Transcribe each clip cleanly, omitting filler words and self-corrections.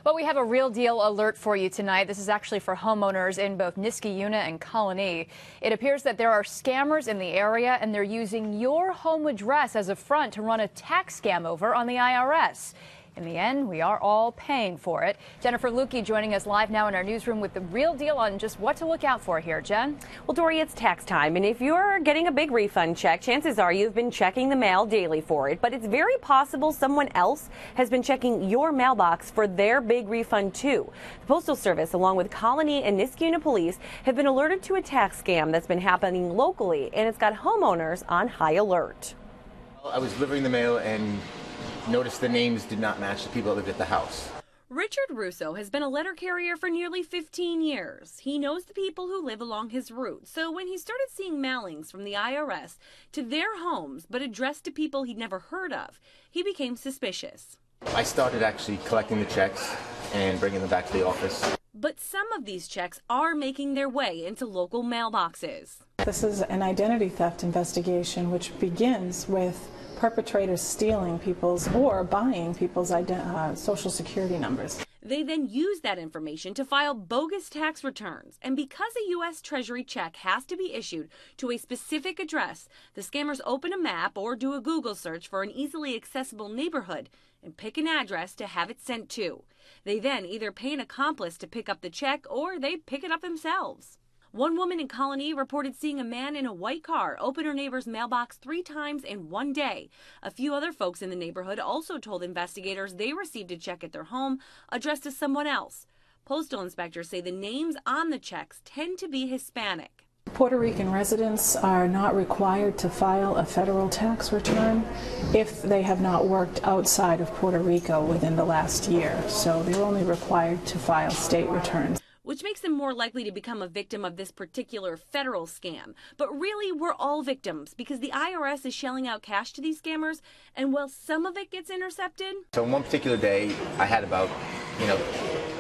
Well, we have a real deal alert for you tonight. This is actually for homeowners in both Niskayuna and Colonie. It appears that there are scammers in the area, and they're using your home address as a front to run a tax scam over on the IRS. In the end, we are all paying for it. Jennifer Lukey joining us live now in our newsroom with the real deal on just what to look out for here. Jen? Well, Dory, it's tax time, and if you're getting a big refund check, chances are you've been checking the mail daily for it. But it's very possible someone else has been checking your mailbox for their big refund, too. The Postal Service, along with Colonie and Niskayuna Police, have been alerted to a tax scam that's been happening locally, and it's got homeowners on high alert. I was delivering the mail and noticed the names did not match the people that lived at the house. Richard Russo has been a letter carrier for nearly 15 years. He knows the people who live along his route. So when he started seeing mailings from the IRS to their homes, but addressed to people he'd never heard of, he became suspicious. I started actually collecting the checks and bringing them back to the office. But some of these checks are making their way into local mailboxes. This is an identity theft investigation which begins with perpetrators stealing people's or buying people's social security numbers. They then use that information to file bogus tax returns. And because a US Treasury check has to be issued to a specific address, the scammers open a map or do a Google search for an easily accessible neighborhood and pick an address to have it sent to. They then either pay an accomplice to pick up the check or they pick it up themselves. One woman in Colonie reported seeing a man in a white car open her neighbor's mailbox 3 times in one day. A few other folks in the neighborhood also told investigators they received a check at their home addressed to someone else. Postal inspectors say the names on the checks tend to be Hispanic. Puerto Rican residents are not required to file a federal tax return if they have not worked outside of Puerto Rico within the last year. So they're only required to file state returns, which makes them more likely to become a victim of this particular federal scam. But really, we're all victims because the IRS is shelling out cash to these scammers, and while some of it gets intercepted. So one particular day, I had about,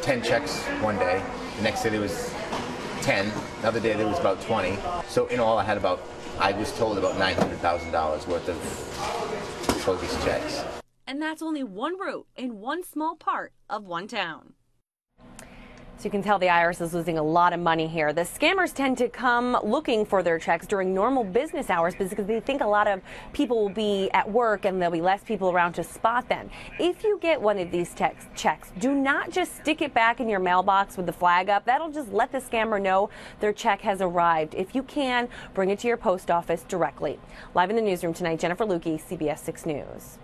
10 checks one day. The next day there was 10. Another day there was about 20. So in all, I was told about $900,000 worth of bogus checks. And that's only one route in one small part of one town. So you can tell the IRS is losing a lot of money here. The scammers tend to come looking for their checks during normal business hours because they think a lot of people will be at work and there'll be less people around to spot them. If you get one of these checks, do not just stick it back in your mailbox with the flag up. That'll just let the scammer know their check has arrived. If you can, bring it to your post office directly. Live in the newsroom tonight, Jennifer Lukey, CBS 6 News.